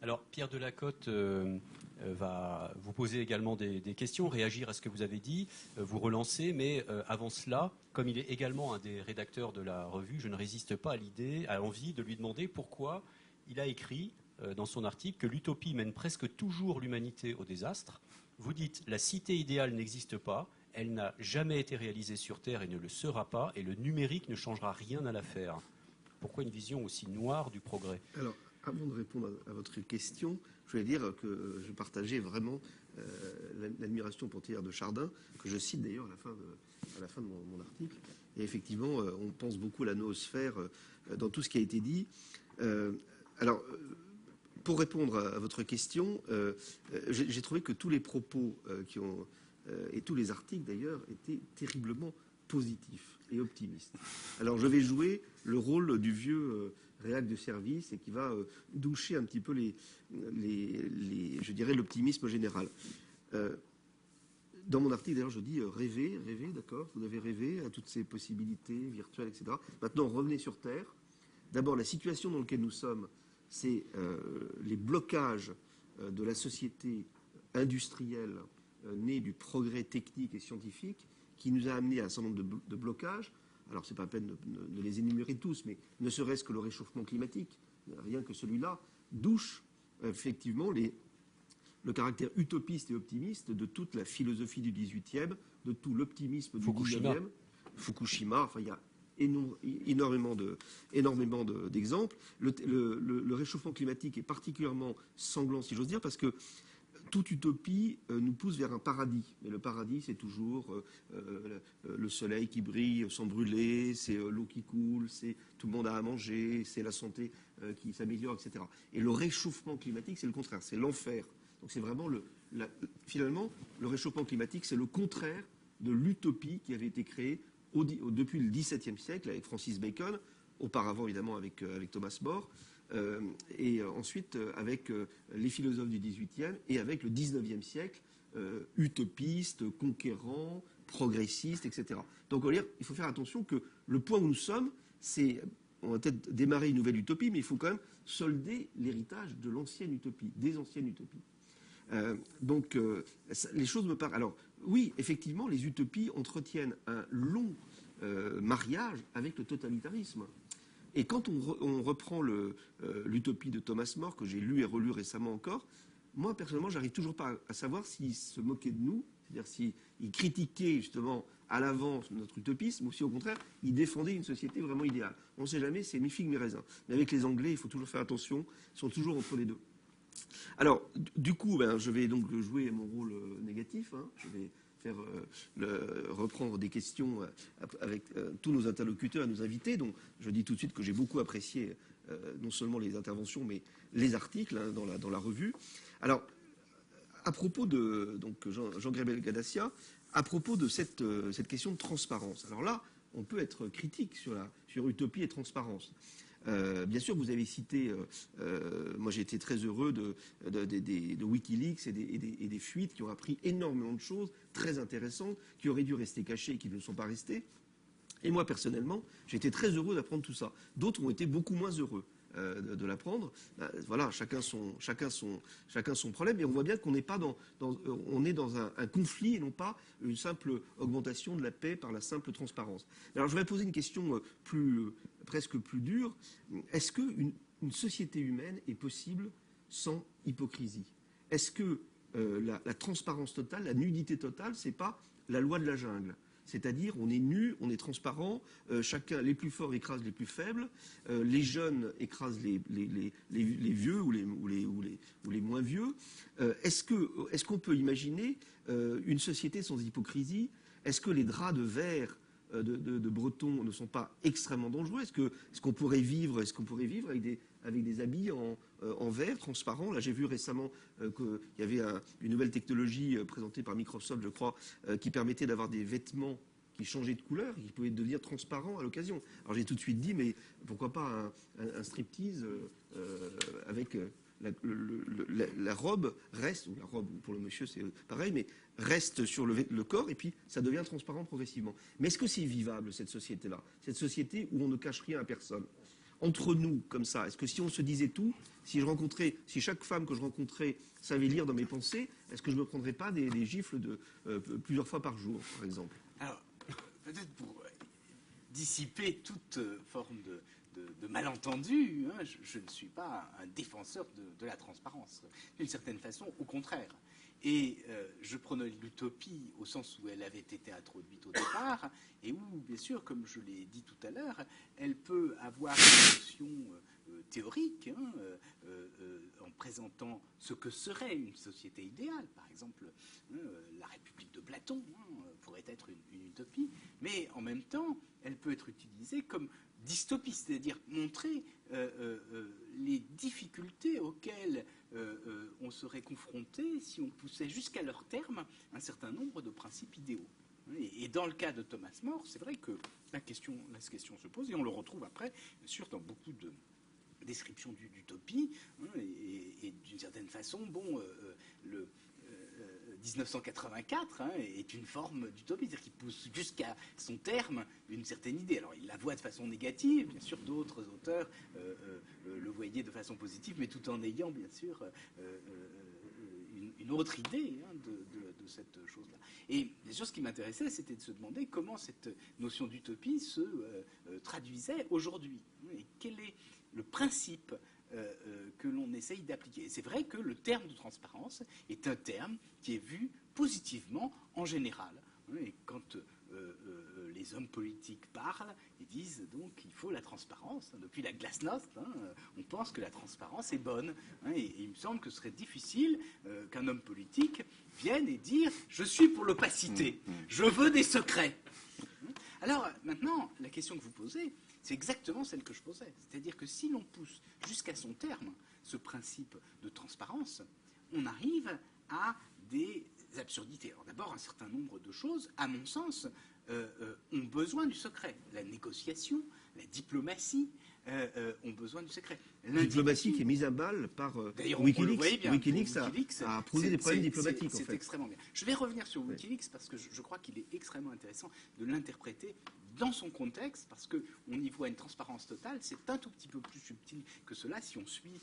Alors, Pierre Delacote va vous poser également des questions, réagir à ce que vous avez dit, vous relancer, mais avant cela, comme il est également un des rédacteurs de la revue, je ne résiste pas à l'envie de lui demander pourquoi il a écrit dans son article que l'utopie mène presque toujours l'humanité au désastre. Vous dites « la cité idéale n'existe pas, elle n'a jamais été réalisée sur Terre et ne le sera pas, et le numérique ne changera rien à l'affaire ». Pourquoi une vision aussi noire du progrès ? Alors, avant de répondre à votre question, je voulais dire que je partageais vraiment l'admiration pour Teilhard de Chardin, que je cite d'ailleurs à la fin de mon article. Et effectivement, on pense beaucoup à la noosphère dans tout ce qui a été dit. Alors, pour répondre à votre question, j'ai trouvé que tous les propos et tous les articles d'ailleurs étaient terriblement positifs et optimistes. Alors je vais jouer le rôle du vieux réac de service et qui va doucher un petit peu je dirais l'optimisme général. Dans mon article d'ailleurs je dis rêvez, d'accord, vous avez rêvé à toutes ces possibilités virtuelles, etc. Maintenant revenez sur Terre. D'abord la situation dans laquelle nous sommes, c'est les blocages de la société industrielle née du progrès technique et scientifique qui nous a amené à un certain nombre de blocages. Alors, ce n'est pas la peine de les énumérer tous, mais ne serait-ce que le réchauffement climatique, rien que celui-là, douche effectivement le caractère utopiste et optimiste de toute la philosophie du XVIIIe, de tout l'optimisme du XIXe. Fukushima, enfin, il y a énormément d'exemples. Le réchauffement climatique est particulièrement sanglant, si j'ose dire, parce que toute utopie nous pousse vers un paradis. Mais le paradis, c'est toujours le soleil qui brille sans brûler, c'est l'eau qui coule, c'est tout le monde a à manger, c'est la santé qui s'améliore, etc. Et le réchauffement climatique, c'est le contraire, c'est l'enfer. Donc c'est vraiment finalement, le réchauffement climatique, c'est le contraire de l'utopie qui avait été créée depuis le XVIIe siècle avec Francis Bacon, auparavant évidemment avec Thomas More, et ensuite avec les philosophes du XVIIIe et avec le XIXe siècle, utopiste, conquérant, progressiste, etc. Donc on va dire, il faut faire attention que le point où nous sommes, on va peut-être démarrer une nouvelle utopie, mais il faut quand même solder l'héritage de l'ancienne utopie, des anciennes utopies. Donc les choses me parlent. Alors oui, effectivement, les utopies entretiennent un long mariage avec le totalitarisme. Et quand on reprend l'utopie de Thomas More, que j'ai lu et relu récemment encore, moi personnellement, j'arrive toujours pas à savoir s'il se moquait de nous, c'est-à-dire s'il critiquait justement à l'avance notre utopisme, ou si au contraire, il défendait une société vraiment idéale. On ne sait jamais, c'est mi figue mi raisin. Mais avec les Anglais, il faut toujours faire attention, ils sont toujours entre les deux. Alors, du coup, je vais donc jouer mon rôle négatif. Je vais reprendre des questions avec tous nos interlocuteurs et nos invités. Donc, je dis tout de suite que j'ai beaucoup apprécié non seulement les interventions, mais les articles dans la revue. Alors, à propos de Jean Grebel-Gadassia, à propos de cette question de transparence. Alors là, on peut être critique sur utopie et transparence. Bien sûr, vous avez cité, moi j'ai été très heureux de Wikileaks et des fuites qui ont appris énormément de choses très intéressantes, qui auraient dû rester cachées et qui ne le sont pas restées. Et moi, personnellement, j'ai été très heureux d'apprendre tout ça. D'autres ont été beaucoup moins heureux de l'apprendre. Voilà, chacun son problème. Et on voit bien qu'on n'est pas on est dans un conflit et non pas une simple augmentation de la paix par la simple transparence. Alors, je vais poser une question presque plus dure. Est-ce qu'une société humaine est possible sans hypocrisie? Est-ce que la transparence totale, la nudité totale, c'est pas la loi de la jungle? C'est-à-dire, on est nu, on est transparent, les plus forts écrasent les plus faibles, les jeunes écrasent les vieux ou les moins vieux. Est-ce qu'on peut imaginer une société sans hypocrisie? Est-ce que les draps de verre de Breton ne sont pas extrêmement dangereux? Est-ce qu'on pourrait vivre avec des habits en verre transparent? Là, j'ai vu récemment qu'il y avait une nouvelle technologie présentée par Microsoft, je crois, qui permettait d'avoir des vêtements qui changeaient de couleur, qui pouvaient devenir transparents à l'occasion. Alors j'ai tout de suite dit, mais pourquoi pas un striptease avec la robe reste, ou la robe pour le monsieur c'est pareil, mais reste sur le corps et puis ça devient transparent progressivement. Mais est-ce que c'est vivable cette société-là? Cette société où on ne cache rien à personne? entre nous, comme ça, est-ce que si on se disait tout, si chaque femme que je rencontrais savait lire dans mes pensées, est-ce que je me prendrais pas des gifles plusieurs fois par jour, par exemple? Alors, peut-être pour dissiper toute forme de malentendu, hein, je ne suis pas un défenseur de la transparence. D'une certaine façon, au contraire. Et je prenais l'utopie au sens où elle avait été introduite au départ, et où, bien sûr, comme je l'ai dit tout à l'heure, elle peut avoir une notion théorique, hein, en présentant ce que serait une société idéale. Par exemple, la République de Platon pourrait être une utopie, mais en même temps, elle peut être utilisée comme dystopie, c'est-à-dire montrer les difficultés auxquelles on serait confronté si on poussait jusqu'à leur terme un certain nombre de principes idéaux. Et dans le cas de Thomas More, c'est vrai que la question se pose, et on le retrouve après, bien sûr, dans beaucoup de descriptions d'utopie, hein, et d'une certaine façon, bon, le 1984 est une forme d'utopie, c'est-à-dire qu'il pousse jusqu'à son terme une certaine idée. Alors il la voit de façon négative, bien sûr d'autres auteurs le voyaient de façon positive, mais tout en ayant bien sûr une autre idée de cette chose-là. Et bien sûr ce qui m'intéressait, c'était de se demander comment cette notion d'utopie se traduisait aujourd'hui, et quel est le principe que l'on essaye d'appliquer. C'est vrai que le terme de transparence est un terme qui est vu positivement en général. Et quand les hommes politiques parlent, ils disent donc qu'il faut la transparence. Depuis la glasnost, on pense que la transparence est bonne. Et il me semble que ce serait difficile qu'un homme politique vienne et dire « je suis pour l'opacité, je veux des secrets ». Alors maintenant, la question que vous posez, c'est exactement celle que je posais. C'est-à-dire que si l'on pousse jusqu'à son terme ce principe de transparence, on arrive à des absurdités. Alors d'abord, un certain nombre de choses, à mon sens, ont besoin du secret. La négociation, la diplomatie ont besoin du secret. La diplomatie qui est mise à balle par Wikileaks. Wikileaks a posé des problèmes diplomatiques, en fait. C'est extrêmement bien. Je vais revenir sur Wikileaks parce que je crois qu'il est extrêmement intéressant de l'interpréter dans son contexte, parce qu'on y voit une transparence totale. C'est un tout petit peu plus subtil que cela. Si on suit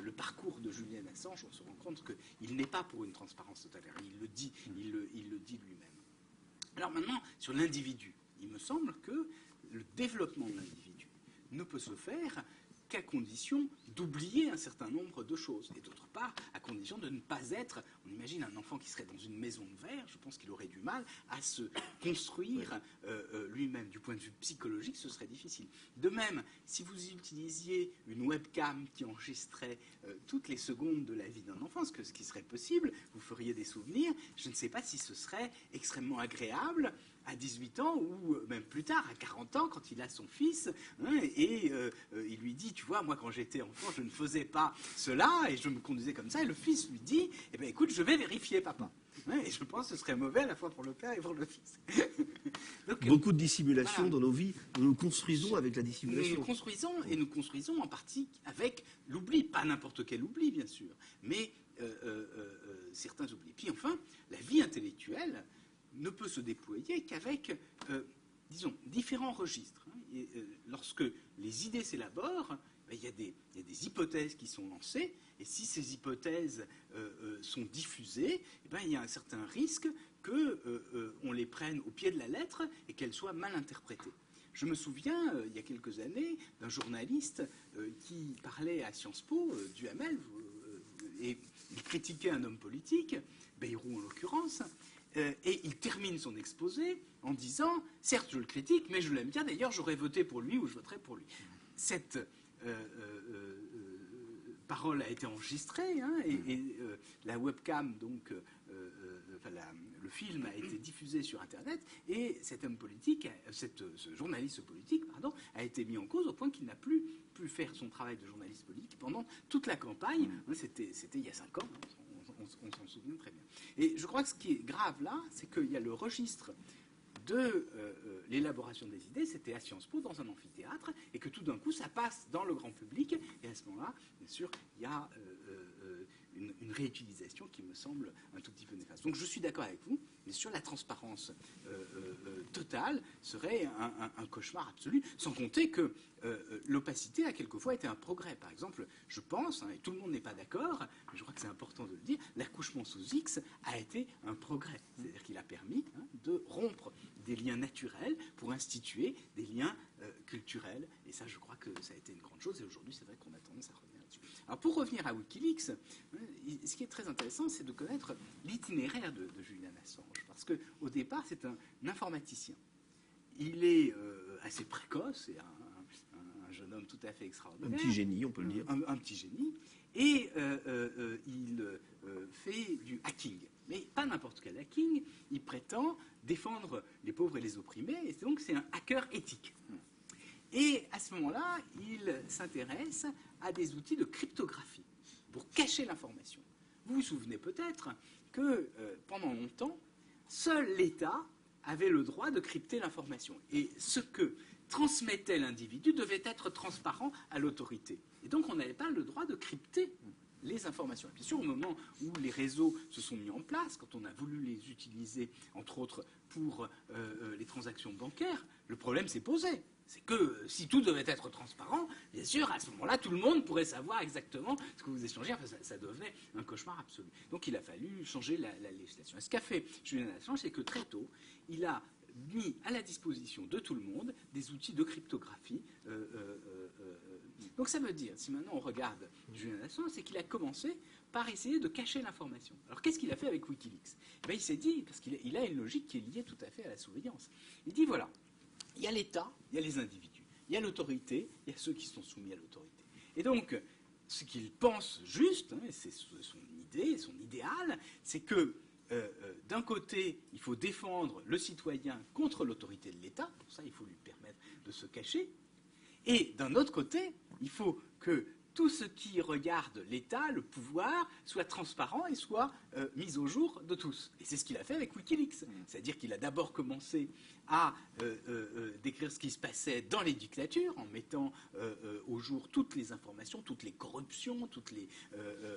le parcours de Julian Assange, on se rend compte qu'il n'est pas pour une transparence totale. Il le dit, il le dit lui-même. Alors maintenant, sur l'individu, il me semble que le développement de l'individu ne peut se faire qu'à condition d'oublier un certain nombre de choses. Et d'autre part, à condition de ne pas être... On imagine un enfant qui serait dans une maison de verre, je pense qu'il aurait du mal à se construire lui-même. Du point de vue psychologique, ce serait difficile. De même, si vous utilisiez une webcam qui enregistrait toutes les secondes de la vie d'un enfant, ce qui serait possible, vous feriez des souvenirs, je ne sais pas si ce serait extrêmement agréable à 18 ans ou même plus tard, à 40 ans, quand il a son fils, et il lui dit, tu vois, moi quand j'étais enfant, je ne faisais pas cela, et je me conduisais comme ça, et le fils lui dit, eh bien écoute, je vais vérifier, papa. Et je pense que ce serait mauvais à la fois pour le père et pour le fils. Donc, beaucoup de dissimulation dans nos vies, nous nous construisons avec la dissimulation. Nous nous construisons en partie avec l'oubli, pas n'importe quel oubli bien sûr, mais certains oublis. Puis enfin, la vie intellectuelle ne peut se déployer qu'avec, disons, différents registres. Et, lorsque les idées s'élaborent, il y a des hypothèses qui sont lancées, et si ces hypothèses sont diffusées, il y a un certain risque qu'on les prenne au pied de la lettre et qu'elles soient mal interprétées. Je me souviens, il y a quelques années, d'un journaliste qui parlait à Sciences Po, Duhamel, et il critiquait un homme politique, Bayrou en l'occurrence, et il termine son exposé en disant « Certes, je le critique, mais je l'aime bien, d'ailleurs, j'aurais voté pour lui ou je voterai pour lui. » Cette parole a été enregistrée, et la webcam, donc, le film a été diffusé sur Internet, et cet homme politique, ce journaliste politique, pardon, a été mis en cause au point qu'il n'a plus pu faire son travail de journaliste politique pendant toute la campagne. C'était il y a 5 ans, on s'en souvient très bien. Et je crois que ce qui est grave là, c'est qu'il y a le registre de l'élaboration des idées, c'était à Sciences Po, dans un amphithéâtre, et que tout d'un coup, ça passe dans le grand public, et à ce moment-là, bien sûr, il y a une réutilisation qui me semble un tout petit peu néfaste. Donc je suis d'accord avec vous, mais sur la transparence totale serait un cauchemar absolu, sans compter que l'opacité a quelquefois été un progrès. Par exemple, je pense, et tout le monde n'est pas d'accord, mais je crois que c'est important de le dire, l'accouchement sous X a été un progrès. C'est-à-dire qu'il a permis de rompre des liens naturels pour instituer des liens culturels. Et ça, je crois que ça a été une grande chose. Et aujourd'hui, c'est vrai qu'on a tendance à revenir là-dessus. Alors, pour revenir à Wikileaks, ce qui est très intéressant, c'est de connaître l'itinéraire de Julian Assange. Parce qu'au départ, c'est un informaticien. Il est assez précoce, et un jeune homme tout à fait extraordinaire. Un petit génie, on peut le dire. Un petit génie. Et il fait du hacking. Mais pas n'importe quel hacking. Il prétend défendre les pauvres et les opprimés. Et donc, c'est un hacker éthique. Et à ce moment-là, il s'intéresse à des outils de cryptographie pour cacher l'information. Vous vous souvenez peut-être que pendant longtemps, seul l'État avait le droit de crypter l'information. Et ce que transmettait l'individu devait être transparent à l'autorité. Et donc on n'avait pas le droit de crypter les informations. Et bien sûr, au moment où les réseaux se sont mis en place, quand on a voulu les utiliser, entre autres, pour les transactions bancaires, le problème s'est posé. C'est que si tout devait être transparent, bien sûr, à ce moment-là, tout le monde pourrait savoir exactement ce que vous échangez. Enfin, ça devenait un cauchemar absolu. Donc il a fallu changer la législation. Et ce qu'a fait Julian Assange, c'est que très tôt, il a mis à la disposition de tout le monde des outils de cryptographie. Donc ça veut dire, si maintenant on regarde Julian Assange, c'est qu'il a commencé par essayer de cacher l'information. Alors qu'est-ce qu'il a fait avec Wikileaks? Ben, il s'est dit, parce qu'il a une logique qui est liée tout à fait à la surveillance, il dit voilà, il y a l'État, il y a les individus, il y a l'autorité, il y a ceux qui sont soumis à l'autorité. Et donc, ce qu'il pense juste, et c'est son idée, son idéal, c'est que d'un côté, il faut défendre le citoyen contre l'autorité de l'État, pour ça il faut lui permettre de se cacher, et d'un autre côté, il faut que tout ce qui regarde l'État, le pouvoir, soit transparent et soit mis au jour de tous. Et c'est ce qu'il a fait avec Wikileaks. C'est-à-dire qu'il a d'abord commencé à décrire ce qui se passait dans les dictatures, en mettant au jour toutes les informations, toutes les corruptions, toutes les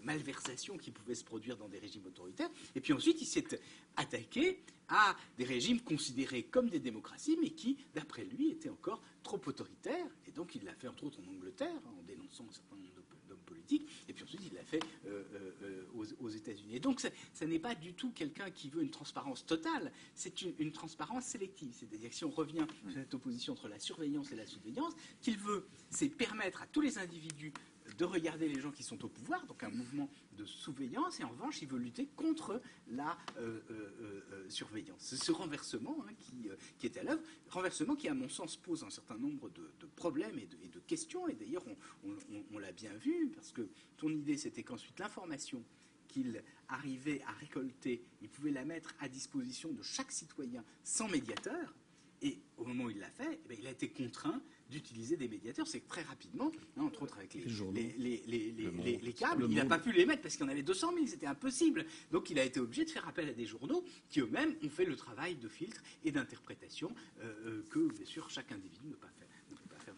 malversations qui pouvaient se produire dans des régimes autoritaires. Et puis ensuite, il s'est attaqué à des régimes considérés comme des démocraties, mais qui, d'après lui, étaient encore trop autoritaires. Et donc il l'a fait entre autres en Angleterre, en dénonçant un certain nombre d'hommes politiques, et puis ensuite il l'a fait aux États-Unis. Et donc ça n'est pas du tout quelqu'un qui veut une transparence totale, c'est une transparence sélective. C'est-à-dire que si on revient sur cette opposition entre la surveillance et la surveillance, qu'il veut, c'est permettre à tous les individus de regarder les gens qui sont au pouvoir, donc un mouvement de surveillance, et en revanche, il veut lutter contre la surveillance. C'est ce renversement qui est à l'œuvre, renversement qui, à mon sens, pose un certain nombre de problèmes et de questions, et d'ailleurs, on l'a bien vu, parce que ton idée, c'était qu'ensuite, l'information qu'il arrivait à récolter, il pouvait la mettre à disposition de chaque citoyen sans médiateur, et au moment où il l'a fait, eh bien, il a été contraint d'utiliser des médiateurs. C'est que très rapidement, entre autres avec les câbles, il n'a pas pu les mettre parce qu'il y en avait 200 000, c'était impossible. Donc il a été obligé de faire appel à des journaux qui eux-mêmes ont fait le travail de filtre et d'interprétation que, bien sûr, chaque individu ne peut pas faire.